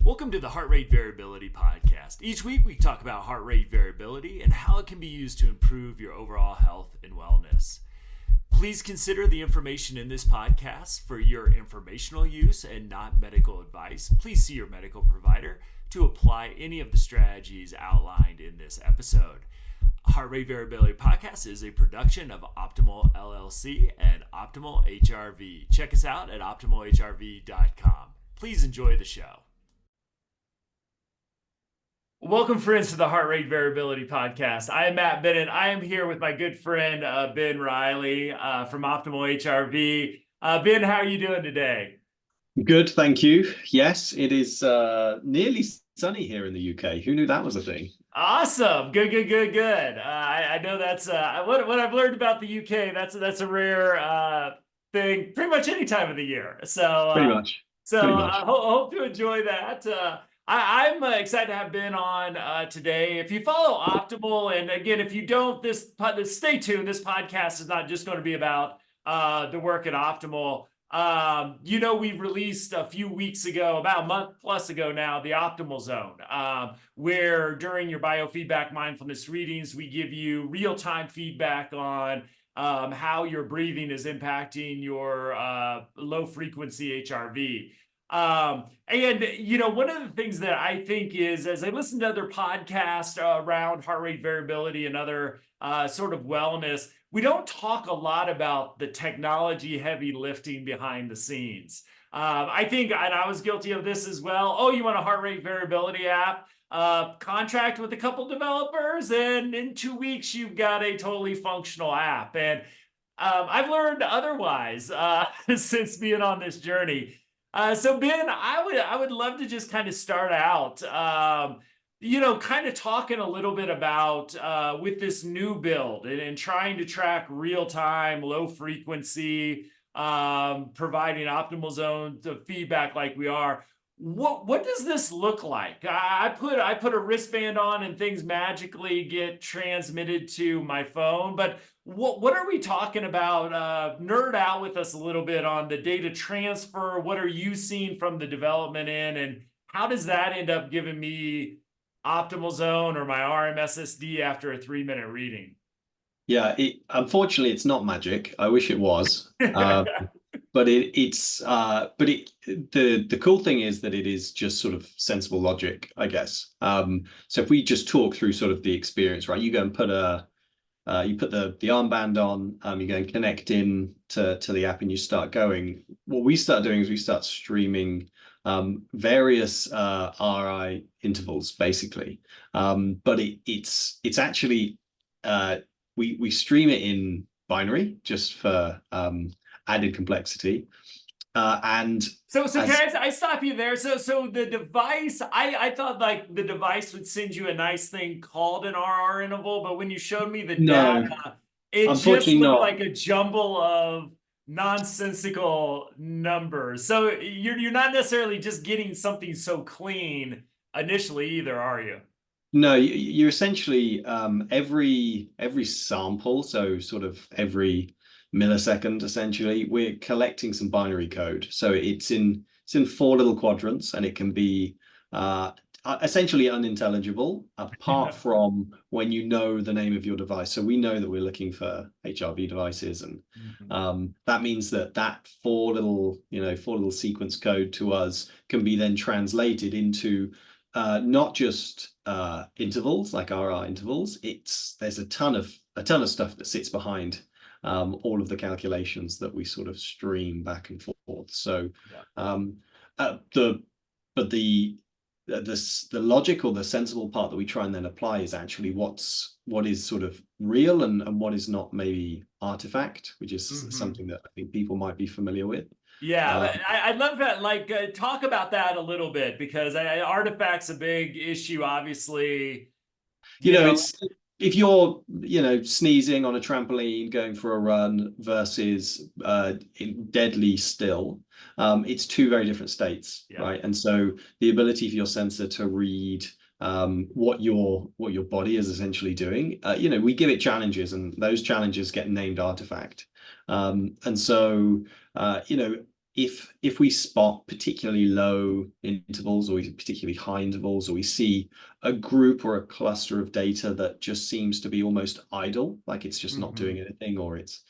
Welcome to the Heart Rate Variability Podcast. Each week we talk about heart rate variability and how it can be used to improve your overall health and wellness. Please consider the information in this podcast for your informational use and not medical advice. Please see your medical provider to apply any of the strategies outlined in this episode. Heart Rate Variability Podcast is a production of Optimal LLC and Optimal HRV. Check us out at optimalhrv.com. Please enjoy the show. Welcome, friends, to the Heart Rate Variability Podcast. I am Matt Bennett. I am here with my good friend, Ben Riley from Optimal HRV. Ben, how are you doing today? Good, thank you. Yes, it is nearly sunny here in the UK. Who knew that was a thing? Awesome. Good. I know that's what I've learned about the UK. That's a rare thing pretty much any time of the year. So Pretty much. I hope to enjoy that. I'm excited to have Ben on today. If you follow Optimal, and again, if you don't, stay tuned. This podcast is not just going to be about the work at Optimal. We've released a few weeks ago, about a month plus ago now, the Optimal Zone, where during your biofeedback mindfulness readings, we give you real-time feedback on how your breathing is impacting your low-frequency HRV. One of the things that I think is, as I listen to other podcasts around heart rate variability and other sort of wellness, we don't talk a lot about the technology heavy lifting behind the scenes. I think, and I was guilty of this as well. Oh, you want a heart rate variability app? Contract with a couple developers, and in 2 weeks, you've got a totally functional app. And I've learned otherwise since being on this journey. So Ben, I would love to just kind of start out, kind of talking a little bit about with this new build and trying to track real time, low frequency, providing optimal zones of feedback like we are. What does this look like? I put a wristband on and things magically get transmitted to my phone, but what are we talking about? Nerd out with us a little bit on the data transfer. What are you seeing from the development end, and how does that end up giving me optimal zone or my RMSSD after a 3-minute reading? Yeah, unfortunately it's not magic. I wish it was. But the cool thing is that it is just sort of sensible logic, I guess. So if we just talk through sort of the experience, right? You go and put the armband on, you go and connect in to the app, and you start going. What we start doing is we start streaming various RI intervals, basically. But it's actually we stream it in binary just for added complexity. So can I stop you there? So the device, I thought like the device would send you a nice thing called an RR interval, but when you showed me the data, it just looked like a jumble of nonsensical numbers. So you're not necessarily just getting something so clean initially either, are you? No, you're essentially every sample, so sort of every millisecond, essentially, we're collecting some binary code. So it's in 4 little quadrants, and it can be essentially unintelligible apart from when you know the name of your device. So we know that we're looking for HRV devices, and that means that 4 little sequence code to us can be then translated into not just intervals like RR intervals. There's a ton of stuff that sits behind all of the calculations that we sort of stream back and forth. So the logic or the sensible part that we try and then apply is actually what is sort of real and what is not, maybe artifact, which is something that I think people might be familiar with. Yeah, I love that. Like, talk about that a little bit, because artifact's a big issue, obviously. It's if you're sneezing on a trampoline going for a run versus deadly still, it's 2 very different states, right? And so the ability for your sensor to read what your body is essentially doing, we give it challenges, and those challenges get named artifact. And so if we spot particularly low intervals or particularly high intervals, or we see a group or a cluster of data that just seems to be almost idle, like it's just not doing anything, or it's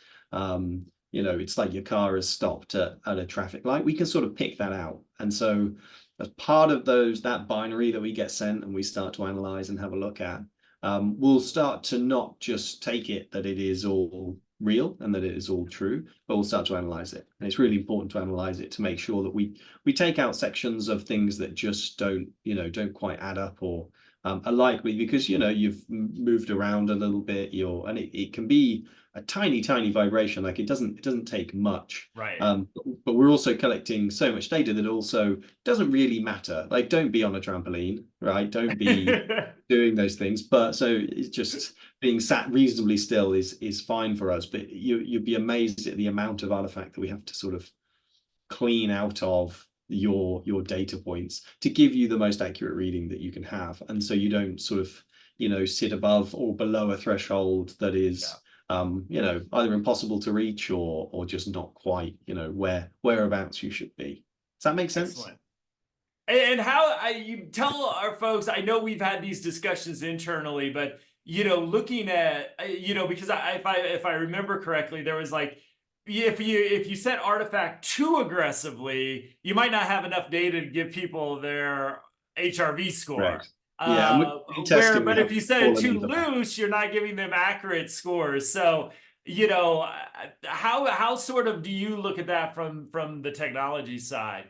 it's like your car has stopped at a traffic light, we can sort of pick that out. And so as part of that binary that we get sent and we start to analyze and have a look at, we'll start to not just take it that it is all real and that it is all true, but we'll start to analyze it. And it's really important to analyze it to make sure that we take out sections of things that just don't quite add up, or are likely, because you've moved around a little bit, and it can be a tiny vibration, like it doesn't take much. Right. But we're also collecting so much data that also doesn't really matter. Like, don't be on a trampoline, right? Don't be doing those things. But so it's just being sat reasonably still is fine for us. But you'd be amazed at the amount of artifact that we have to sort of clean out of your data points to give you the most accurate reading that you can have. And so you don't sort of sit above or below a threshold that is either impossible to reach or just not quite whereabouts you should be. Does that make sense? Excellent. And how you tell our folks, I know we've had these discussions internally, but looking at because if I remember correctly, there was like, if you set artifact too aggressively, you might not have enough data to give people their HRV score. Right. Yeah, and testing, But if you set it too into that. loose, you're not giving them accurate scores. So how sort of do you look at that from the technology side?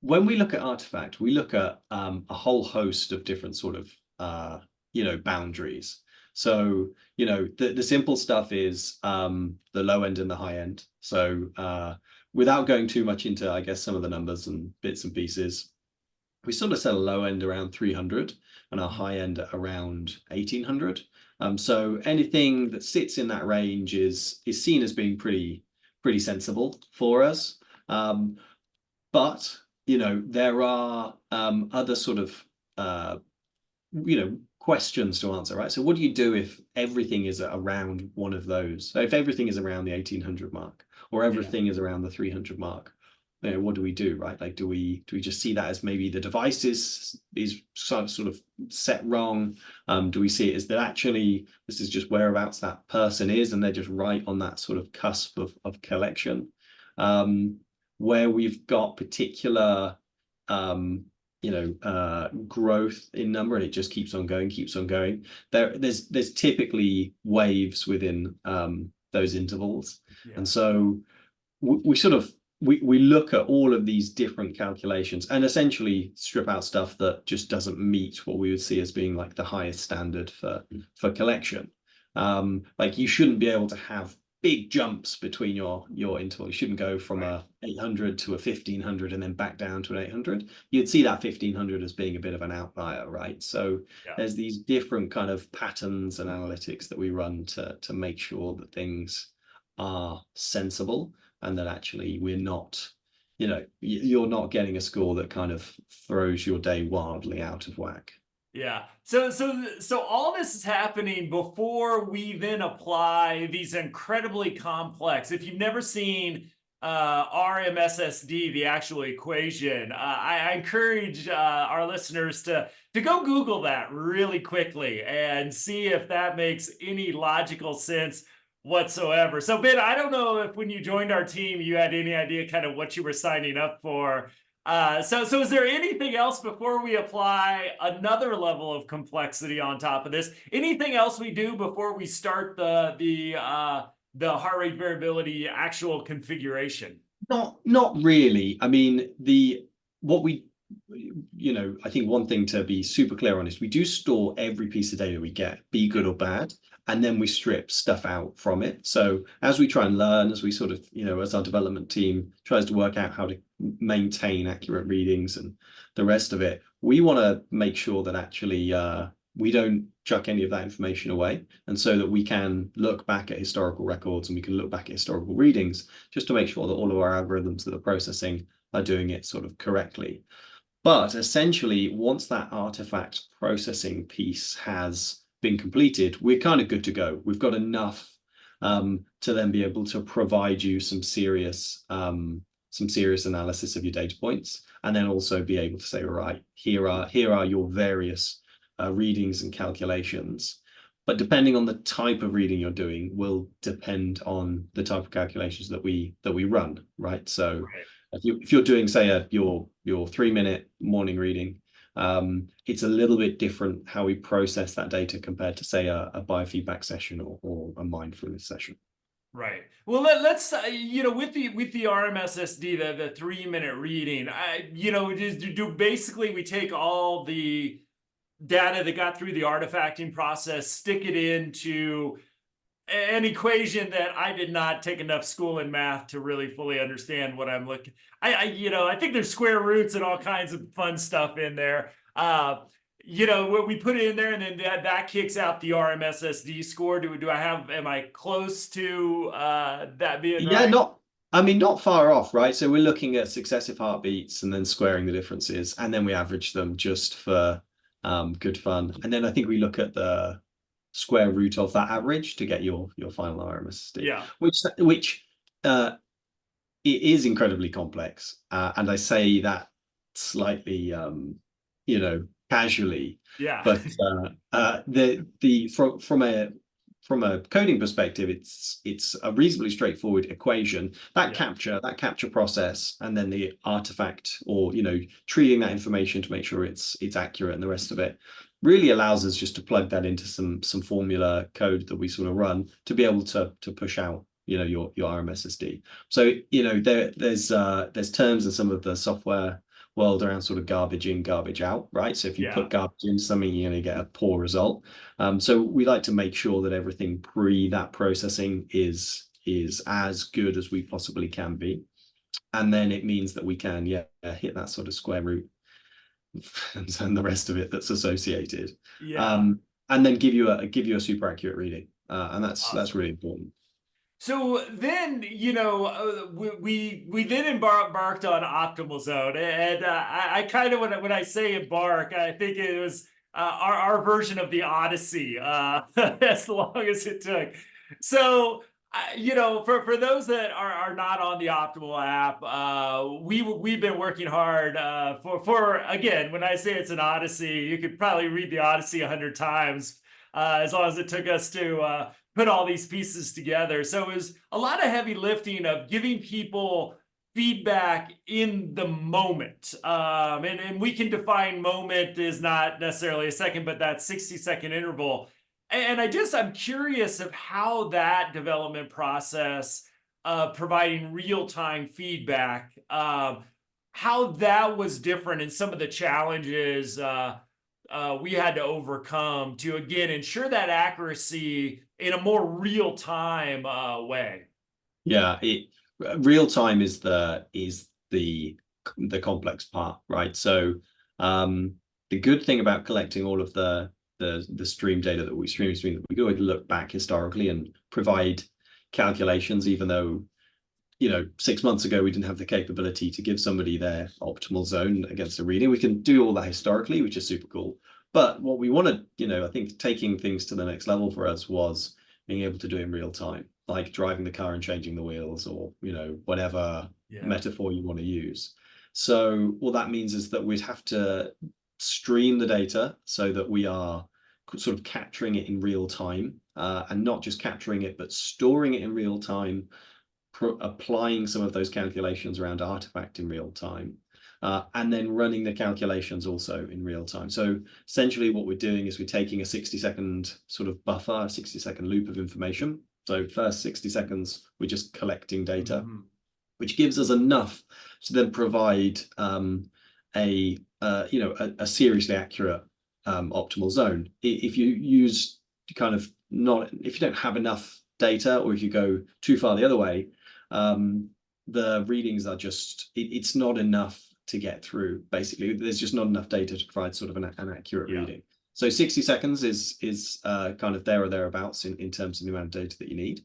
When we look at artifact, we look at a whole host of different sort of boundaries. So the simple stuff is the low end and the high end. So without going too much into, I guess, some of the numbers and bits and pieces, we sort of set a low end around 300 and our high end around 1800. So anything that sits in that range is seen as being pretty sensible for us. But there are other sort of questions to answer, right? So what do you do if everything is around one of those? So if everything is around the 1800 mark, or everything is around the 300 mark, what do we do, right? Like, do we just see that as maybe the device is sort of set wrong? Do we see it as that actually this is just whereabouts that person is, and they're just right on that sort of cusp of collection? Where we've got particular growth in number, and it just keeps on going. There's typically waves within those intervals. Yeah. And so we sort of we look at all of these different calculations and essentially strip out stuff that just doesn't meet what we would see as being like the highest standard for collection. Like, you shouldn't be able to have big jumps between your interval. You shouldn't go from a 800 to a 1500 and then back down to an 800. You'd see that 1500 as being a bit of an outlier, right? So there's these different kind of patterns and analytics that we run to make sure that things are sensible, and that actually we're not, you're not getting a score that kind of throws your day wildly out of whack. Yeah. So all this is happening before we then apply these incredibly complex. If you've never seen RMSSD, the actual equation, I encourage our listeners to go Google that really quickly and see if that makes any logical sense whatsoever. So Ben, I don't know if when you joined our team, you had any idea kind of what you were signing up for. So is there anything else before we apply another level of complexity on top of this? Anything else we do before we start the heart rate variability actual configuration? Not really. I mean, I think one thing to be super clear on is we do store every piece of data we get, be good or bad, and then we strip stuff out from it. So as we try and learn, as we sort of, as our development team tries to work out how to maintain accurate readings and the rest of it, we want to make sure that actually we don't chuck any of that information away, and so that we can look back at historical records and we can look back at historical readings just to make sure that all of our algorithms that are processing are doing it sort of correctly. But essentially, once that artifact processing piece has been completed, we're kind of good to go. We've got enough to then be able to provide you some serious some serious analysis of your data points, and then also be able to say, all right, here are your various readings and calculations. But depending on the type of reading you're doing will depend on the type of calculations that we run, right? So Right. if you're doing, say, your 3-minute morning reading, it's a little bit different how we process that data compared to, say, a biofeedback session or a mindfulness session. Right. Well, let's with the RMSSD, the 3-minute reading, basically we take all the data that got through the artifacting process, stick it into an equation that I did not take enough school in math to really fully understand what I'm looking. I think there's square roots and all kinds of fun stuff in there. What we put it in there, and then that kicks out the RMSSD score. Am I close to that being Yeah, right? not far off, right? So we're looking at successive heartbeats and then squaring the differences, and then we average them just for good fun. And then I think we look at the square root of that average to get your final RMSD, Yeah. which it is incredibly complex. And I say that slightly casually, Yeah. but from a coding perspective, it's a reasonably straightforward equation. That Yeah. capture process, and then the artifact, or treating that information to make sure it's accurate, and the rest of it really allows us just to plug that into some formula code that we sort of run to be able to push out your RMSSD. So there's terms in some of the software world around sort of garbage in, garbage out, right? So if you Yeah. put garbage into something, you're going to get a poor result. So we like to make sure that everything pre that processing is as good as we possibly can be. And then it means that we can, hit that sort of square root and the rest of it that's associated. Yeah. And then give you a super accurate reading. And that's Awesome. really important. So then, we then embarked on Optimal Zone, and I kind of, when I say embark, I think it was our version of the Odyssey, as long as it took. So, for those that are not on the Optimal app, we've been working hard for again. When I say it's an Odyssey, you could probably read the Odyssey 100 times, as long as it took us to put all these pieces together. So it was a lot of heavy lifting of giving people feedback in the moment. And we can define moment is not necessarily a second, but that 60-second interval. And I'm curious of how that development process, providing real-time feedback, how that was different in some of the challenges we had to overcome to again ensure that accuracy in a more real time way. Yeah, real time is the complex part, right? So the good thing about collecting all of the stream data that we stream that we go and look back historically and provide calculations, even though 6 months ago we didn't have the capability to give somebody their optimal zone against a reading. We can do all that historically, which is super cool. But what we wanted, I think taking things to the next level for us was being able to do it in real time, like driving the car and changing the wheels, or whatever Yeah. metaphor you want to use. So what that means is that we'd have to stream the data so that we are sort of capturing it in real time, and not just capturing it, but storing it in real time, applying some of those calculations around artifact in real time, and then running the calculations also in real time. So essentially what we're doing is we're taking a 60-second sort of buffer, a 60-second loop of information. So first 60 seconds, we're just collecting data, Mhm. which gives us enough to then provide a seriously accurate optimal zone. If you use if you don't have enough data, or if you go too far the other way, the readings are it's not enough to get through. Basically, there's just not enough data to provide sort of an accurate Yeah. reading. So 60 seconds is kind of there or thereabouts in terms of the amount of data that you need.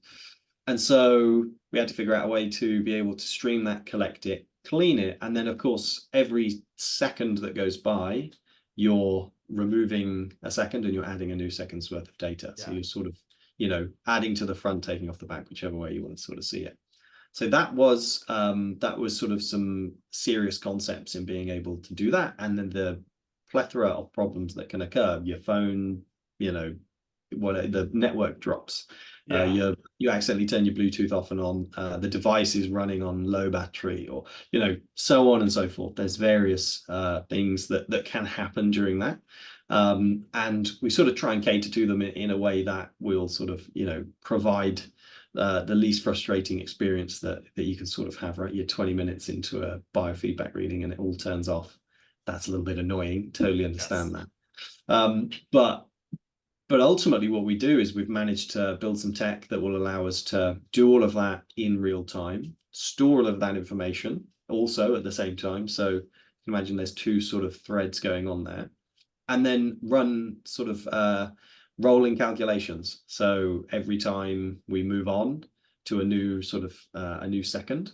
And so we had to figure out a way to be able to stream that, collect it, clean it, and then of course every second that goes by, you're removing a second and you're adding a new second's worth of data. So Yeah. you're sort of adding to the front, taking off the back, whichever way you want to sort of see it. So that was sort of some serious concepts in being able to do that, and then the plethora of problems that can occur. Your phone, you know, what the network drops. Yeah. You accidentally turn your Bluetooth off and on. The device is running on low battery, or so on and so forth. There's various things that can happen during that, and we sort of try and cater to them in a way that will sort of provide the least frustrating experience that you can sort of have. Right, you're 20 minutes into a biofeedback reading and it all turns off. That's a little bit annoying. Totally Yes. understand that. But ultimately, what we do is we've managed to build some tech that will allow us to do all of that in real time, store all of that information also at the same time. So you can imagine there's two sort of threads going on there, and then run sort of rolling calculations. So every time we move on to a new sort of a new second,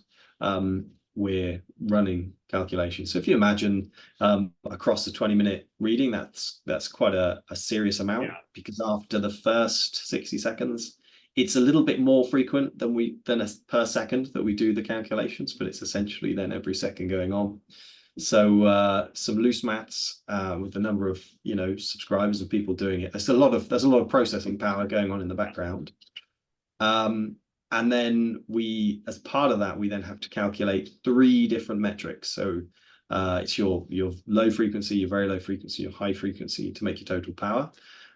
we're running calculations. So if you imagine across the 20-minute reading, that's quite a serious amount, Yeah. because after the first 60 seconds, it's a little bit more frequent than a per second that we do the calculations, but it's essentially then every second going on. So some loose maths with the number of subscribers and people doing it. There's a lot of processing power going on in the background. And then as part of that, we then have to calculate 3 different metrics. So it's your low frequency, your very low frequency, your high frequency to make your total power.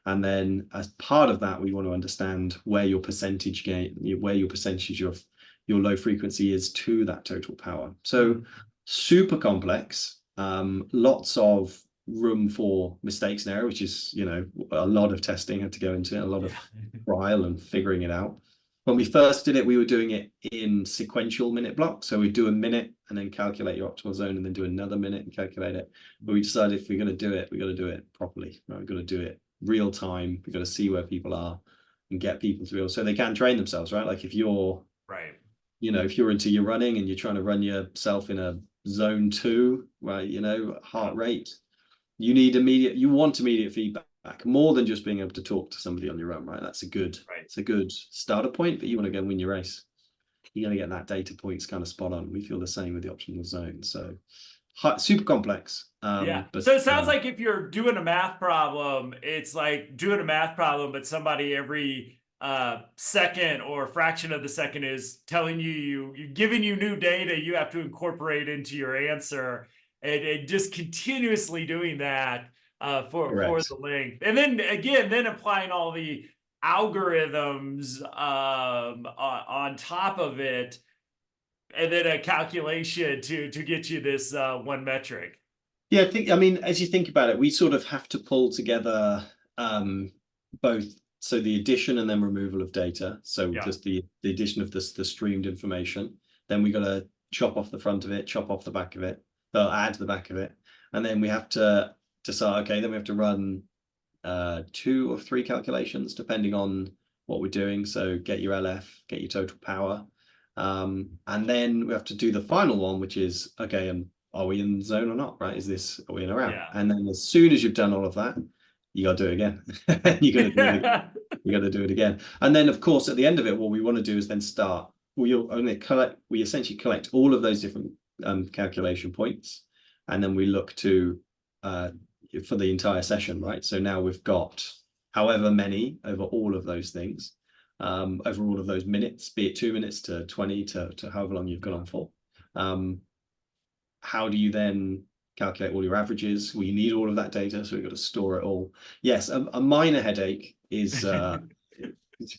And then as part of that, we want to understand where your percentage of your low frequency is to that total power. So super complex, lots of room for mistakes and error, which is, a lot of testing had to go into it, a lot of trial and figuring it out. When we first did it, we were doing it in sequential minute blocks. So we do a minute and then calculate your optimal zone, and then do another minute and calculate it. But we decided if we're going to do it, we've got to do it properly. Right? We've got to do it real time. We've got to see where people are and get people to be able, so they can train themselves, right? Like if you're Right. if you're into your running and you're trying to run yourself in a zone 2, right, heart rate, you want immediate feedback more than just being able to talk to somebody on your own, right? It's a good starter point, but you want to go and win your race. You're going to get that data points kind of spot on. We feel the same with the optimal zone. So super complex. Yeah. But So it sounds like if you're doing a math problem, it's like doing a math problem, but somebody every second or fraction of the second is telling you giving you new data you have to incorporate into your answer, and just continuously doing that for correct. the length. And then again, then applying all the algorithms on top of it, and then a calculation to get you this one metric. Yeah, I mean, as you think about it, we sort of have to pull together both, so the addition and then removal of data. So Yeah. just the addition of the streamed information. Then we got to chop off the front of it, chop off the back of it, add the back of it, and then we have to decide. Okay, then we have to run 2 or 3 calculations depending on what we're doing. So get your LF, get your total power, and then we have to do the final one, which is okay, and are we in the zone or not? Right? Are we in or out? Yeah. And then as soon as you've done all of that, you got to do it again. You got to do it again. You got to do it again. And then, of course, at the end of it, what we want to do is then start. We essentially collect all of those different calculation points, and then we look to for the entire session, right? So now we've got however many over all of those things, over all of those minutes, be it 2 minutes to 20 to however long you've got on for. How do you then calculate all your averages? Well, you need all of that data, so we've got to store it all. Yes, a minor headache is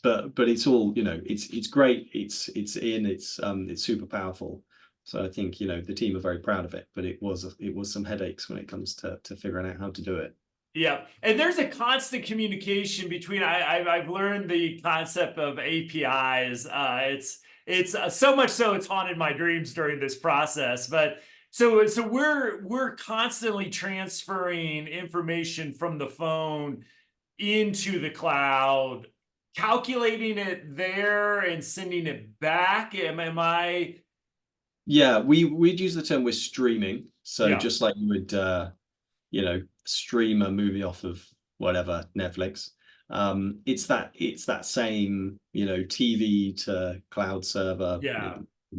but it's all, it's great. It's super powerful. So I think the team are very proud of it, but it was some headaches when it comes to figuring out how to do it. Yeah, and there's a constant communication between. I've learned the concept of APIs. It's so much so it's haunted my dreams during this process. But so we're constantly transferring information from the phone into the cloud, calculating it there and sending it back. Am I? Yeah, we'd use the term we're streaming. So Yeah, just like you would stream a movie off of whatever, Netflix. It's that same, TV to cloud server, yeah.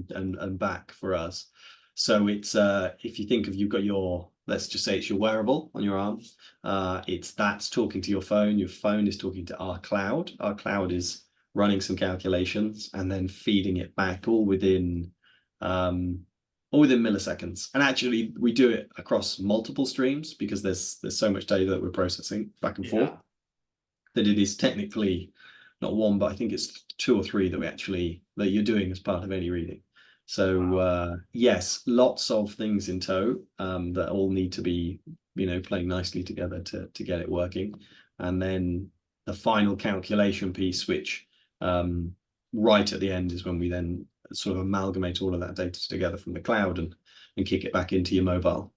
and back for us. So it's if you think of you've got your, let's just say it's your wearable on your arm, that's talking to your phone is talking to our cloud. Our cloud is running some calculations and then feeding it back all within milliseconds. And actually we do it across multiple streams because there's so much data that we're processing back and forth Yeah. that it is technically not one, but I think it's two or three that you're doing as part of any reading. So Wow. yes, lots of things in tow that all need to be, playing nicely together to get it working. And then the final calculation piece, which right at the end is when we then sort of amalgamate all of that data together from the cloud and kick it back into your mobile.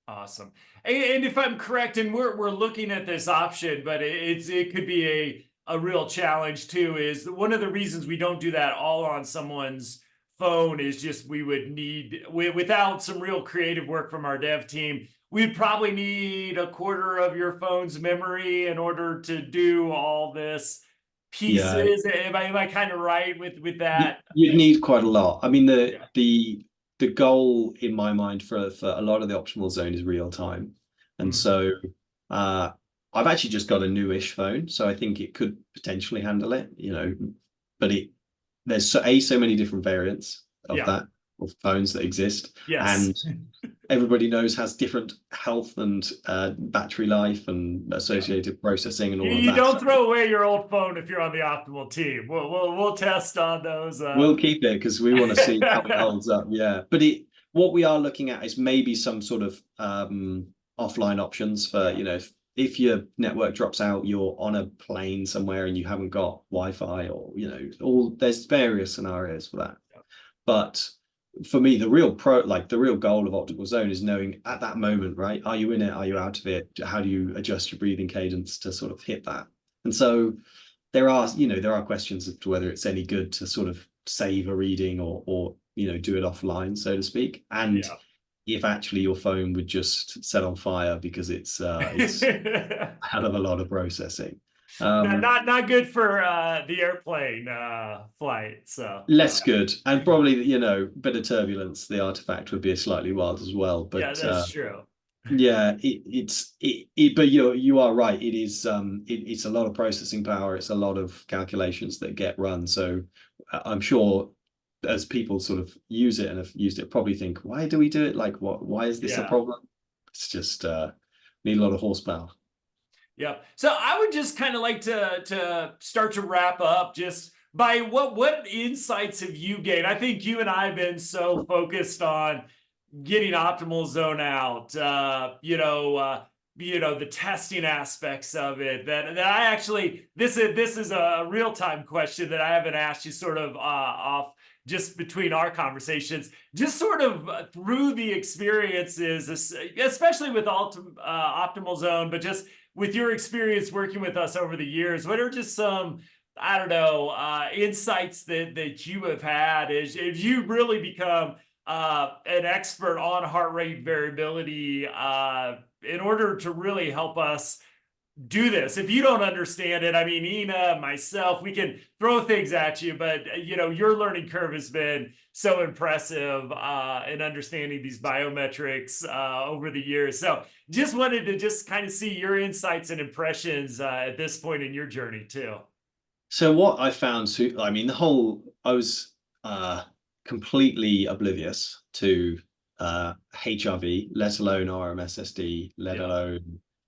Awesome. And if I'm correct, and we're looking at this option, but it could be a real challenge too, is one of the reasons we don't do that all on someone's phone is just we would need without some real creative work from our dev team, we'd probably need a quarter of your phone's memory in order to do all this Yeah, pieces. Am I kind of right with that? you'd need quite a lot. I mean, Yeah. the goal in my mind for a lot of the optimal zone is real time, and Mhm. so uh, I've actually just got a newish phone, so I think it could potentially handle it. But there's so many different variants of Yeah. that of phones that exist, Yes. and everybody knows has different health and battery life and Yeah. associated processing and all of You that. don't So throw away your old phone if you're on the optimal team. We'll test on those. we'll keep it because we want to see how it holds up. Yeah, but what we are looking at is maybe some sort of offline options for, Yeah, if your network drops out, you're on a plane somewhere and you haven't got Wi-Fi, or there's various scenarios for that. yeah, But for me, the real goal of optimal zone is knowing at that moment, right? Are you in it? Are you yeah, out of it? How do you adjust your breathing cadence to sort of hit that? And so there are questions as to whether it's any good to sort of save a reading or do it offline, so to speak. And yeah. if actually your phone would just set on fire because it's a hell of a lot of processing. not, Um, not not good for the airplane flight. So Less good, and probably bit of turbulence. The artifact would be slightly wild as well, yeah, but that's true. yeah, but you are right. It is it's a lot of processing power. It's a lot of calculations that get run. So I'm sure as people sort of use it and have used it, probably think, why do we do it? Like, why is this a Yeah. problem? It's just need a lot of horsepower. Yep. So I would just kind of like to start to wrap up just by what insights have you gained? I think you and I have been so focused on getting optimal zone out, the testing aspects of it. That I actually this is a real time question that I haven't asked you sort of off just between our conversations, just sort of through the experiences, especially with optimal zone, but just with your experience working with us over the years. What are just some I don't know insights that you have had as you really become an expert on heart rate variability in order to really help us do this? If you don't understand it, I mean, Ina, myself, we can throw things at you, but your learning curve has been so impressive in understanding these biometrics over the years. So just wanted to just kind of see your insights and impressions at this point in your journey too. So what I found, I mean, I was completely oblivious to HRV, let alone RMSSD, let Yeah.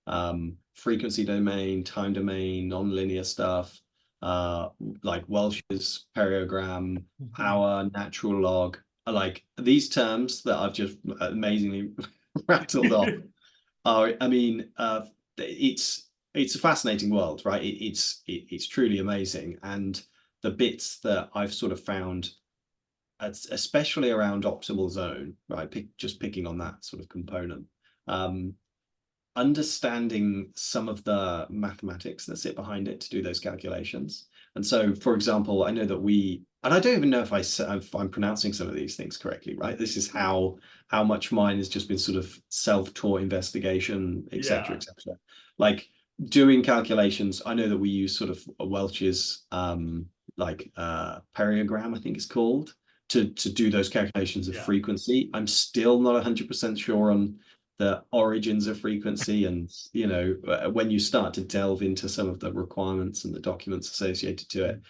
alone frequency domain, time domain, nonlinear stuff, uh, like Welch's parallelogram, power, natural log, like these terms that I've just amazingly rattled off I mean, it's a fascinating world, right? It's truly amazing, and the bits that I've sort of found, especially around optimal zone, right? Just picking on that sort of component, um, understanding some of the mathematics that sit behind it to do those calculations. And so, for example, I know that and I don't even know if I'm pronouncing some of these things correctly, right? This is how much mine has just been sort of self-taught investigation, etc., Yeah. etc. Like doing calculations, I know that we use sort of Welch's parallelogram, I think it's called, to do those calculations of Yeah. frequency. I'm still not 100% sure on the origins of frequency, and when you start to delve into some of the requirements and the documents associated to it, Mhm.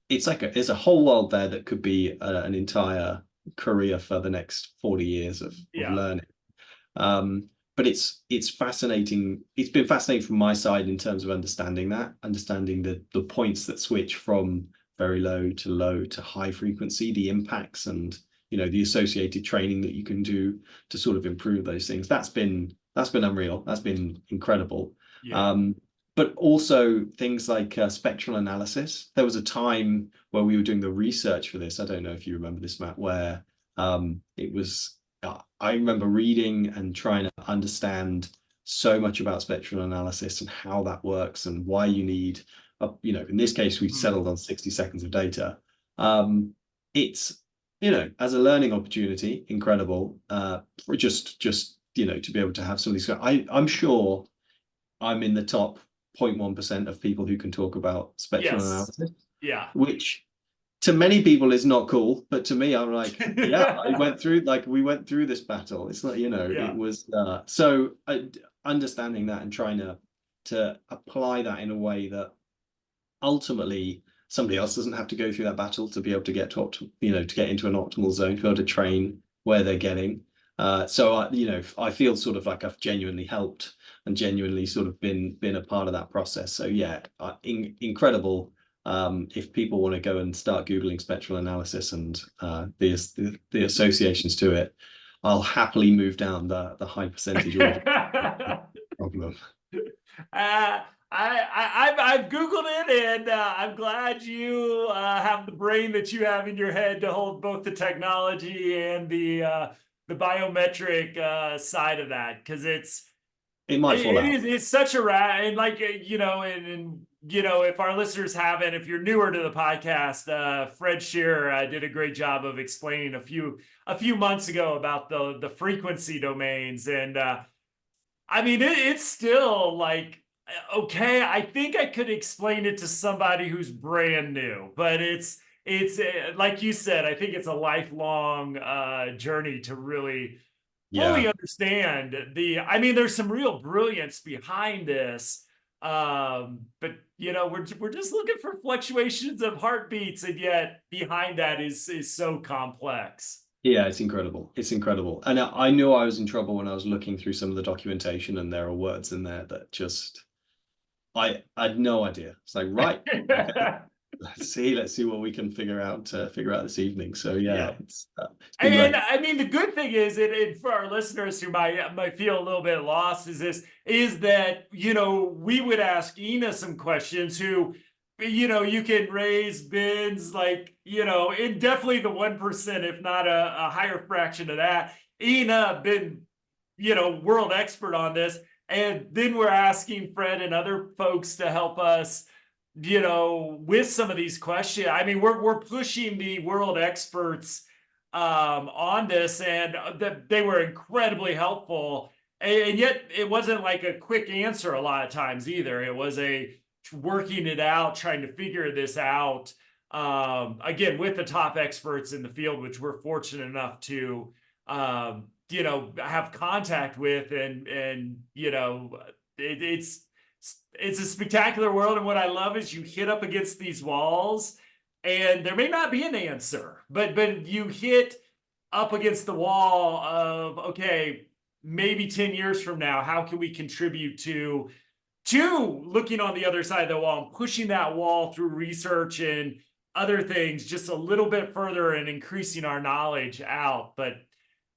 it's like there's a whole world there that could be an entire career for the next 40 years of Yeah. learning. But it's fascinating. It's been fascinating from my side in terms of understanding the points that switch from very low to high frequency, the impacts, and the associated training that you can do to sort of improve those things. That's been unreal. That's been incredible. Yeah. Um, but also things like spectral analysis. There was a time where we were doing the research for this. I don't know if you remember this, Matt, where it was I remember reading and trying to understand so much about spectral analysis and how that works and why you need, in this case, we Mhm. settled on 60 seconds of data. It's, as a learning opportunity, incredible. For just, to be able to have some of these. I'm sure I'm in the top 0.1% of people who can talk about spectral Yes. analysis, Yeah. which to many people is not cool, but to me, I'm like, yeah, we went through this battle. It's like, it Yeah. was understanding that and trying to apply that in a way that ultimately somebody else doesn't have to go through that battle to be able to get to get into an optimal zone, to be able to train where they're getting. So I feel sort of like I've genuinely helped and genuinely sort of been a part of that process. So yeah, incredible. If people want to go and start Googling spectral analysis and the associations to it, I'll happily move down the high percentage audience. Problem. I've Googled it, and I'm glad you have the brain that you have in your head to hold both the technology and the biometric side of that, because It might fall out. it's such a rat, and like and if our listeners haven't, if you're newer to the podcast, Fred Shearer did a great job of explaining a few months ago about the frequency domains, and I mean, it's still like, okay, I think I could explain it to somebody who's brand new, but it's like you said, I think it's a lifelong journey to really fully Yeah. understand I mean, there's some real brilliance behind this. But we're just looking for fluctuations of heartbeats, and yet behind that is so complex. Yeah, it's incredible. It's incredible. And I knew I was in trouble when I was looking through some of the documentation, and there are words in there that just I had no idea. It's like, right, okay, let's see what we can figure out this evening. So yeah, Yeah. it's been And great. I mean, the good thing is, it for our listeners who might feel a little bit lost, is that we would ask Ina some questions. Who, you can raise bins like in definitely the 1%, if not a higher fraction of that. Ina been world expert on this, and then we're asking Fred and other folks to help us with some of these questions. I mean, we're pushing the world experts on this, and they were incredibly helpful. And yet, it wasn't like a quick answer a lot of times either. It was a working it out, trying to figure this out. Again, with the top experts in the field, which we're fortunate enough to, have contact with, and it's a spectacular world. And what I love is you hit up against these walls, and there may not be an answer, but you hit up against the wall of, okay, maybe 10 years from now, how can we contribute to looking on the other side of the wall and pushing that wall through research and other things just a little bit further and increasing our knowledge out. But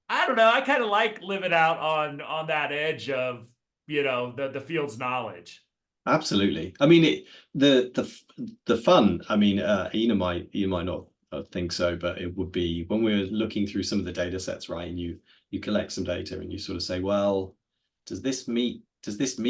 I don't know, I kind of like living out on that edge of the field's knowledge. Absolutely. I mean, the fun. I mean, you might not think so, but it would be when we're looking through some of the data sets, right? And you collect some data and you sort of say, well, does this meet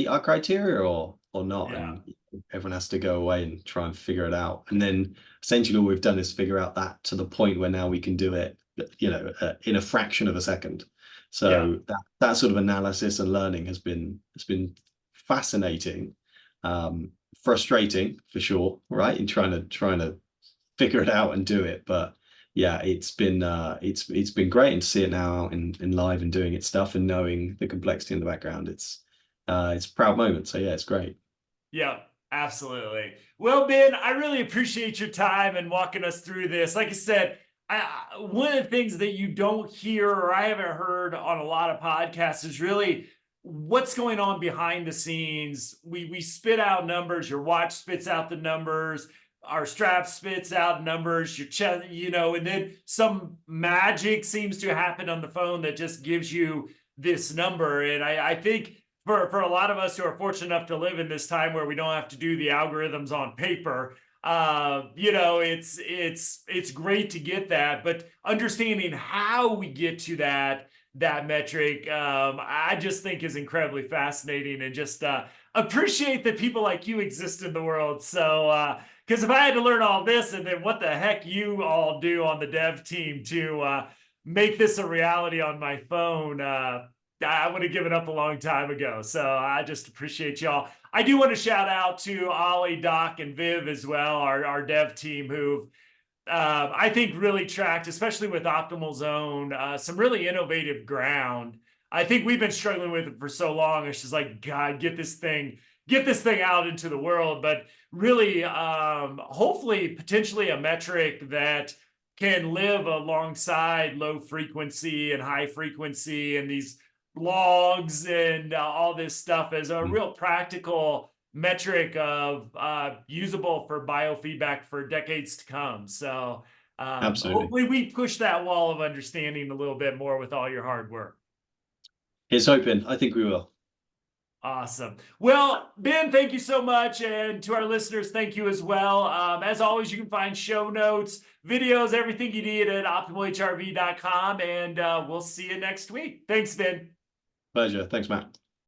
our criteria or not? Yeah. And everyone has to go away and try and figure it out. And then essentially all we've done is figure out that to the point where now we can do it, in a fraction of a second. Yeah. So that sort of analysis and learning has been fascinating, frustrating for sure, right? In trying to figure it out and do it, but yeah, it's been great, and to see it now out in live and doing its stuff and knowing the complexity in the background, it's a proud moment. So yeah, it's great. Yeah, absolutely. Well, Ben, I really appreciate your time and walking us through this. Like I said, one of the things that you don't hear or I haven't heard on a lot of podcasts is really what's going on behind the scenes. We spit out numbers. Your watch spits out the numbers. Our strap spits out numbers. Your chest, and then some magic seems to happen on the phone that just gives you this number. And I think for a lot of us who are fortunate enough to live in this time where we don't have to do the algorithms on paper, it's great to get that, but understanding how we get to that metric, I just think is incredibly fascinating, and just appreciate that people like you exist in the world. So because if I had to learn all this, and then what the heck you all do on the dev team to make this a reality on my phone, I would have given up a long time ago. So I just appreciate y'all. I do want to shout out to Ollie, Doc, and Viv as well, our dev team, who've I think really tracked, especially with Optimal Zone, some really innovative ground. I think we've been struggling with it for so long. It's just like, God, get this thing out into the world. But really, hopefully, potentially a metric that can live alongside low frequency and high frequency and these logs and all this stuff as a real practical metric of usable for biofeedback for decades to come. So Absolutely. hopefully we push that wall of understanding a little bit more with all your hard work. It's open. I think we will. Awesome. Well, Ben, thank you so much. And to our listeners, thank you as well. As always, you can find show notes, videos, everything you need at optimalhrv.com. And we'll see you next week. Thanks, Ben. Pleasure. Thanks, Matt.